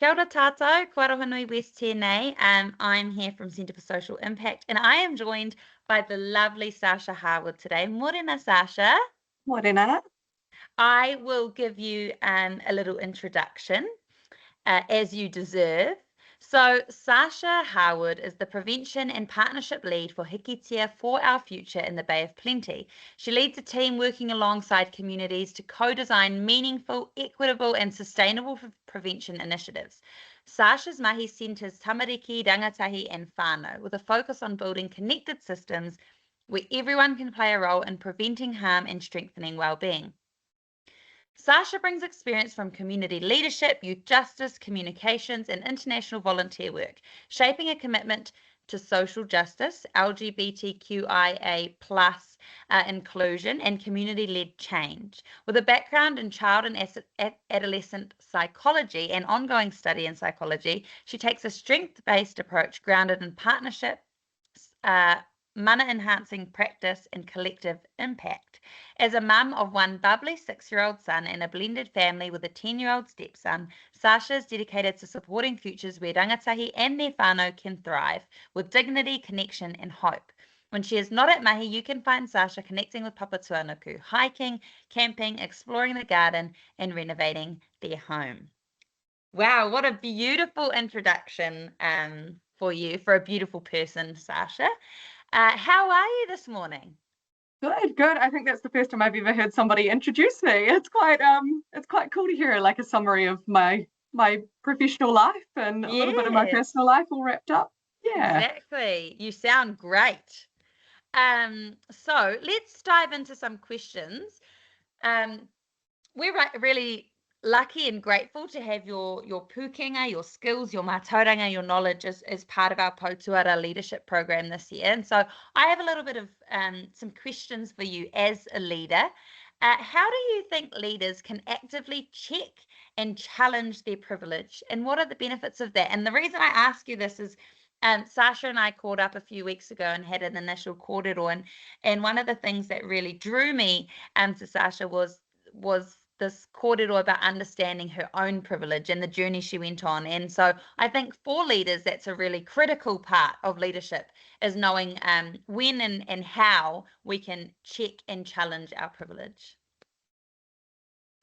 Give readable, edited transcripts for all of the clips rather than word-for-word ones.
Kia ora tātou, kua roha nui West tēnei. I'm here from Centre for Social Impact, and I am joined by the lovely Sacha Harwood today. Morena, Sacha. Morena. I will give you a little introduction, as you deserve. So, Sacha Harwood is the Prevention and Partnership Lead for Hikitia for Our Future in the Bay of Plenty. She leads a team working alongside communities to co-design meaningful, equitable and sustainable prevention initiatives. Sacha's mahi centres tamariki, rangatahi and whānau, with a focus on building connected systems where everyone can play a role in preventing harm and strengthening well-being. Sacha brings experience from community leadership, youth justice, communications, and international volunteer work, shaping a commitment to social justice, LGBTQIA plus inclusion, and community-led change. With a background in child and adolescent psychology and ongoing study in psychology, she takes a strength-based approach grounded in partnership, mana-enhancing practice and collective impact. As a mum of one bubbly 6-year-old son and a blended family with a 10-year-old stepson, Sacha is dedicated to supporting futures where rangatahi and their whānau can thrive with dignity, connection and hope. When she is not at mahi, you can find Sacha connecting with Papatūānuku, hiking, camping, exploring the garden and renovating their home. Wow, what a beautiful introduction for you, for a beautiful person, Sacha. How are you this morning? Good. I think that's the first time I've ever heard somebody introduce me. It's quite cool to hear like a summary of my professional life and a little bit of my personal life all wrapped up. Yeah. Exactly. You sound great. So let's dive into some questions. We're really lucky and grateful to have your pukenga, your skills, your mātauranga, your knowledge as part of our Pautuara leadership program this year. And so I have a little bit of some questions for you as a leader. How do you think leaders can actively check and challenge their privilege? And what are the benefits of that? And the reason I ask you this is Sacha and I caught up a few weeks ago and had an initial kōrero, and one of the things that really drew me to Sacha was this kōrero about understanding her own privilege and the journey she went on. And so I think for leaders, that's a really critical part of leadership, is knowing when and how we can check and challenge our privilege.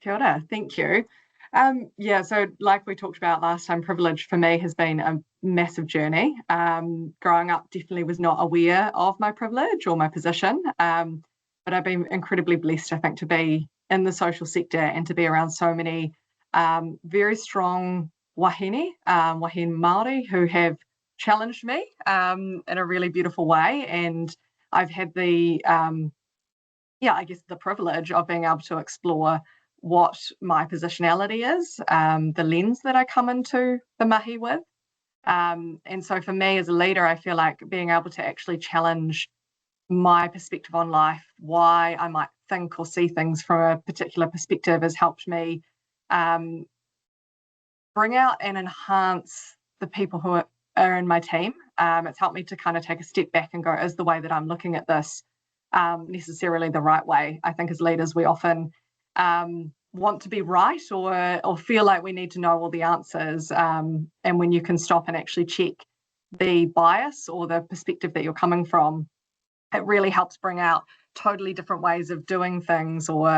Kia ora, thank you. So like we talked about last time, privilege for me has been a massive journey. Growing up, definitely was not aware of my privilege or my position, but I've been incredibly blessed, I think, to be in the social sector and to be around so many very strong wahine Māori who have challenged me in a really beautiful way. And I've had the privilege of being able to explore what my positionality is, the lens that I come into the mahi with. And so for me as a leader, I feel like being able to actually challenge my perspective on life, why I might think or see things from a particular perspective, has helped me bring out and enhance the people who are in my team. It's helped me to kind of take a step back and go, is the way that I'm looking at this necessarily the right way? I think as leaders, we often want to be right or feel like we need to know all the answers. And when you can stop and actually check the bias or the perspective that you're coming from, it really helps bring out totally different ways of doing things or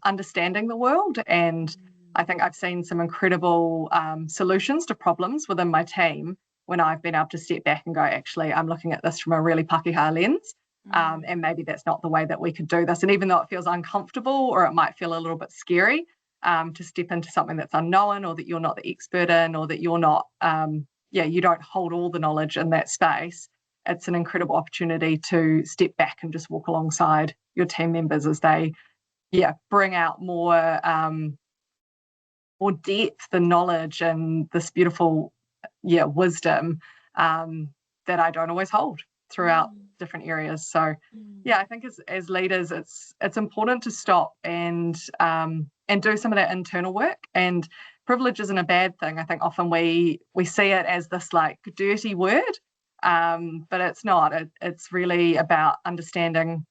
understanding the world. And I think I've seen some incredible solutions to problems within my team when I've been able to step back and go, actually, I'm looking at this from a really Pakeha lens. And maybe that's not the way that we could do this. And even though it feels uncomfortable or it might feel a little bit scary to step into something that's unknown or that you're not the expert in or that you're not, you don't hold all the knowledge in that space, it's an incredible opportunity to step back and just walk alongside your team members as they, bring out more depth and knowledge and this beautiful, wisdom that I don't always hold throughout different areas. So, I think as leaders, it's important to stop and do some of that internal work. And privilege isn't a bad thing. I think often we see it as this like dirty word. But it's not. It's really about understanding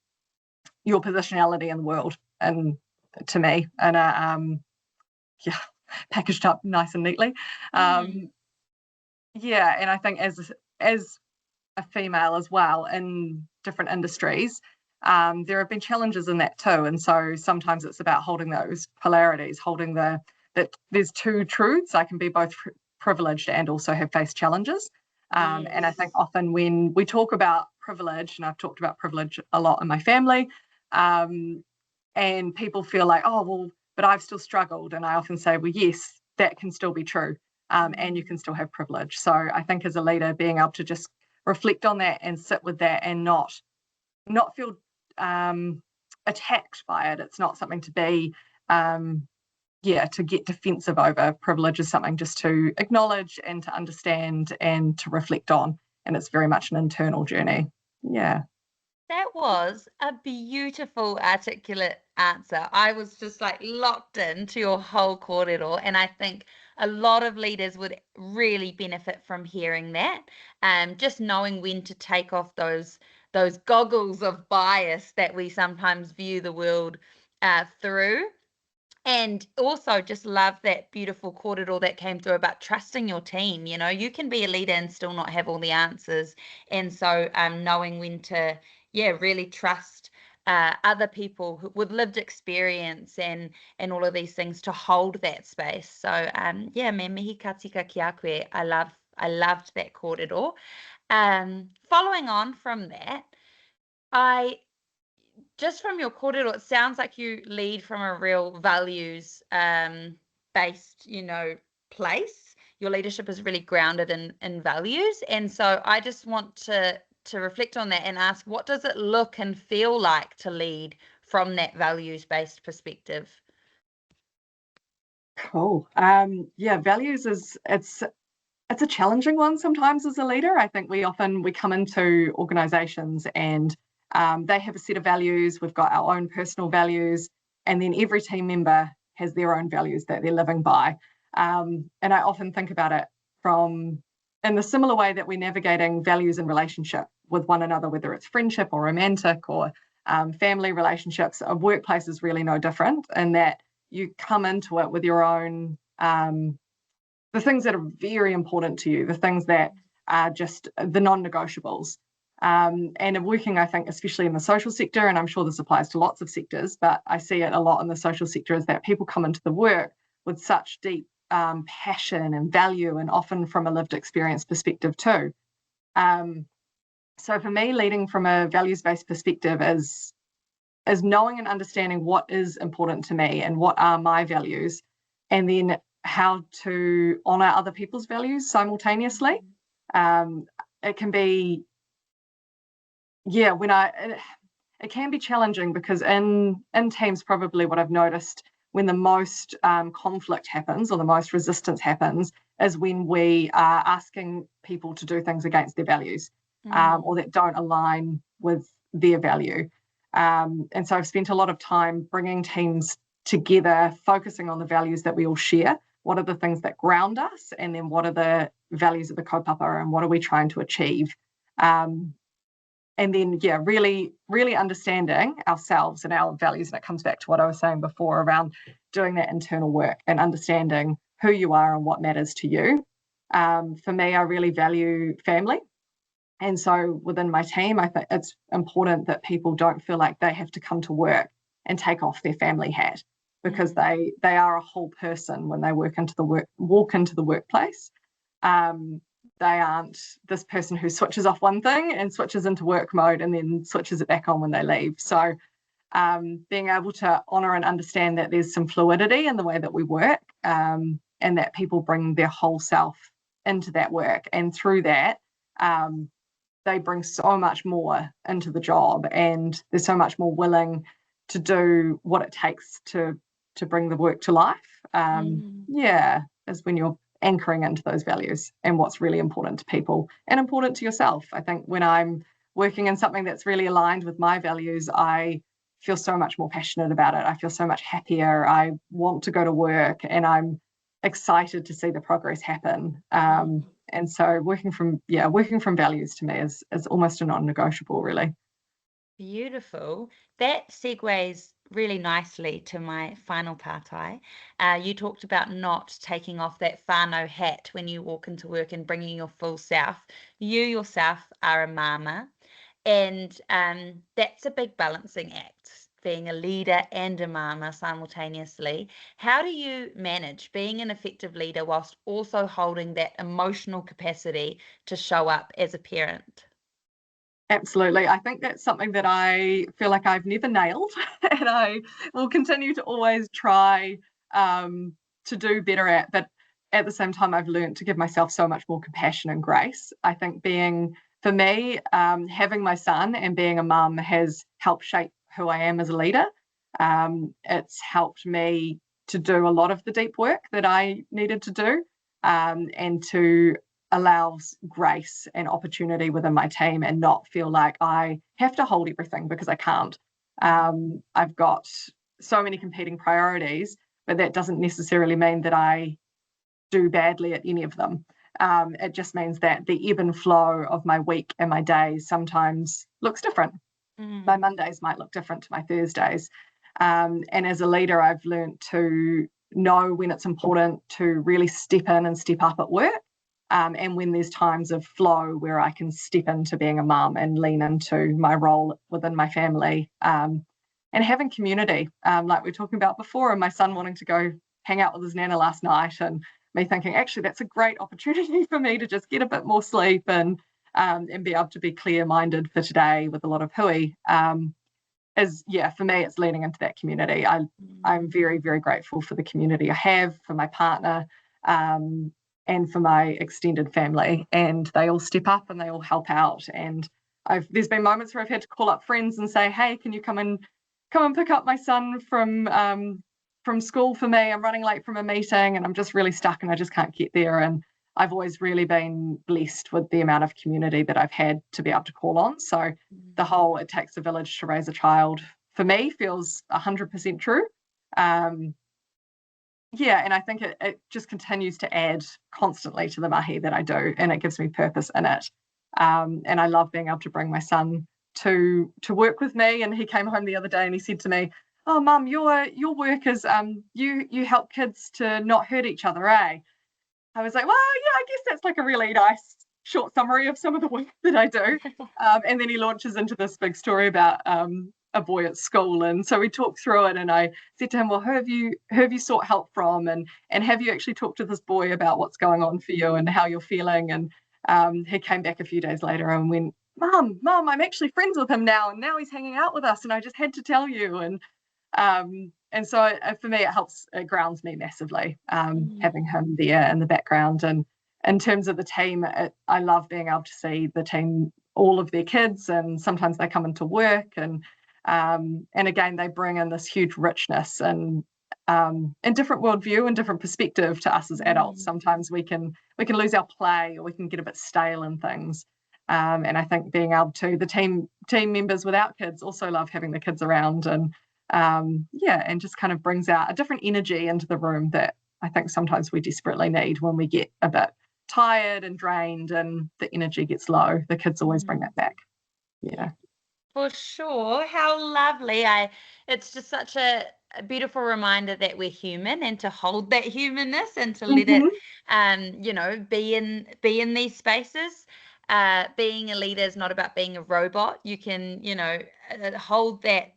your positionality in the world, and to me, and packaged up nice and neatly. Yeah, and I think as a female as well in different industries, there have been challenges in that too. And so sometimes it's about holding those polarities, holding that there's two truths. I can be both privileged and also have faced challenges. Yes. And I think often when we talk about privilege, and I've talked about privilege a lot in my family, and people feel like, oh, well, but I've still struggled. And I often say, well, yes, that can still be true. And you can still have privilege. So I think as a leader, being able to just reflect on that and sit with that and not feel attacked by it. It's not something to be, to get defensive over. Privilege is something just to acknowledge and to understand and to reflect on. And it's very much an internal journey. Yeah. That was a beautiful, articulate answer. I was just like locked into your whole kōrero, and I think a lot of leaders would really benefit from hearing that. Just knowing when to take off those goggles of bias that we sometimes view the world through. And also just love that beautiful kōrero that came through about trusting your team. You know, you can be a leader and still not have all the answers. And so knowing when to, really trust other people with lived experience and all of these things to hold that space. So me mihi ka tika ki a koe. I loved that kōrero. Following on from that, just from your kōrero, it sounds like you lead from a real values based, place. Your leadership is really grounded in values. And so I just want to reflect on that and ask, what does it look and feel like to lead from that values based perspective? Cool. Values it's a challenging one sometimes as a leader. I think we come into organizations and they have a set of values. We've got our own personal values, and then every team member has their own values that they're living by. And I often think about it in the similar way that we're navigating values in relationship with one another, whether it's friendship or romantic or family relationships. A workplace is really no different in that you come into it with your own, the things that are very important to you, the things that are just the non-negotiables. And working, I think, especially in the social sector, and I'm sure this applies to lots of sectors, but I see it a lot in the social sector, is that people come into the work with such deep passion and value, and often from a lived experience perspective too. So for me, leading from a values-based perspective is knowing and understanding what is important to me and what are my values, and then how to honor other people's values simultaneously. It can be it can be challenging because in teams, probably what I've noticed when the most conflict happens or the most resistance happens is when we are asking people to do things against their values or that don't align with their value. And so I've spent a lot of time bringing teams together, focusing on the values that we all share. What are the things that ground us? And then what are the values of the kaupapa, and what are we trying to achieve? And then, really, really understanding ourselves and our values. And it comes back to what I was saying before around doing that internal work and understanding who you are and what matters to you. For me, I really value family. And so within my team, I think it's important that people don't feel like they have to come to work and take off their family hat, because they are a whole person when they walk into the workplace. They aren't this person who switches off one thing and switches into work mode and then switches it back on when they leave. So being able to honour and understand that there's some fluidity in the way that we work, and that people bring their whole self into that work. And through that, they bring so much more into the job, and they're so much more willing to do what it takes to bring the work to life. Is when you're anchoring into those values and what's really important to people and important to yourself. I think when I'm working in something that's really aligned with my values, I feel so much more passionate about it. I feel so much happier. I want to go to work, and I'm excited to see the progress happen. And so working from values to me is almost a non-negotiable, really. Beautiful. That segues really nicely to my final partai. You talked about not taking off that whānau hat when you walk into work and bringing your full self. You yourself are a mama, and that's a big balancing act, being a leader and a mama simultaneously. How do you manage being an effective leader whilst also holding that emotional capacity to show up as a parent? Absolutely. I think that's something that I feel like I've never nailed, and I will continue to always try to do better at. But at the same time, I've learned to give myself so much more compassion and grace. I think for me, having my son and being a mum has helped shape who I am as a leader. It's helped me to do a lot of the deep work that I needed to do, and to allows grace and opportunity within my team and not feel like I have to hold everything, because I can't. I've got so many competing priorities, but that doesn't necessarily mean that I do badly at any of them. It just means that the ebb and flow of my week and my days sometimes looks different. My Mondays might look different to my Thursdays. And as a leader, I've learned to know when it's important to really step in and step up at work. And when there's times of flow where I can step into being a mum and lean into my role within my family, and having community, like we were talking about before, and my son wanting to go hang out with his nana last night, and me thinking, actually, that's a great opportunity for me to just get a bit more sleep and be able to be clear-minded for today with a lot of hui. For me, it's leaning into that community. I'm very, very grateful for the community I have, for my partner, and for my extended family, and they all step up and they all help out. And there's been moments where I've had to call up friends and say, hey, can you come and pick up my son from school for me? I'm running late from a meeting and I'm just really stuck and I just can't get there. And I've always really been blessed with the amount of community that I've had to be able to call on. So the whole "it takes a village to raise a child" for me feels 100% true. And I think it just continues to add constantly to the mahi that I do, and it gives me purpose in it. And I love being able to bring my son to work with me. And he came home the other day and he said to me, "Oh, Mum, your work is you help kids to not hurt each other, eh?" I was like, well, yeah, I guess that's like a really nice short summary of some of the work that I do. And then he launches into this big story about a boy at school, and so we talked through it, and I said to him, well, who have you sought help from, and have you actually talked to this boy about what's going on for you and how you're feeling? And he came back a few days later and went, Mum, I'm actually friends with him now, and now he's hanging out with us, and I just had to tell you. And so for me, it grounds me massively, having him there in the background. And in terms of the team, I love being able to see the team, all of their kids, and sometimes they come into work, and again, they bring in this huge richness and different worldview and different perspective to us as adults. Sometimes we can lose our play, or we can get a bit stale in things. And I think being able to, the team members without kids also love having the kids around, and and just kind of brings out a different energy into the room that I think sometimes we desperately need when we get a bit tired and drained and the energy gets low. The kids always bring that back. Yeah. For sure. How lovely. It's just such a beautiful reminder that we're human, and to hold that humanness and to let it be in these spaces. Being a leader is not about being a robot. You can, hold that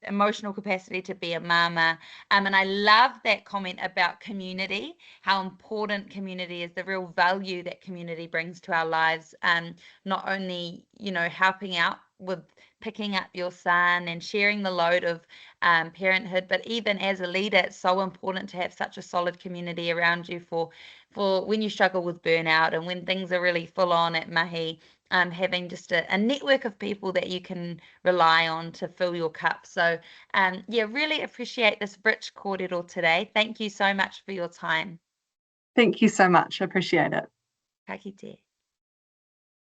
emotional capacity to be a mama. And I love that comment about community, how important community is, the real value that community brings to our lives. Not only, helping out with picking up your son and sharing the load of parenthood, but even as a leader, it's so important to have such a solid community around you for when you struggle with burnout and when things are really full on at mahi. Having just a network of people that you can rely on to fill your cup. So really appreciate this rich kōrero today. Thank you so much for your time. Thank you so much. I appreciate it. Ka kite.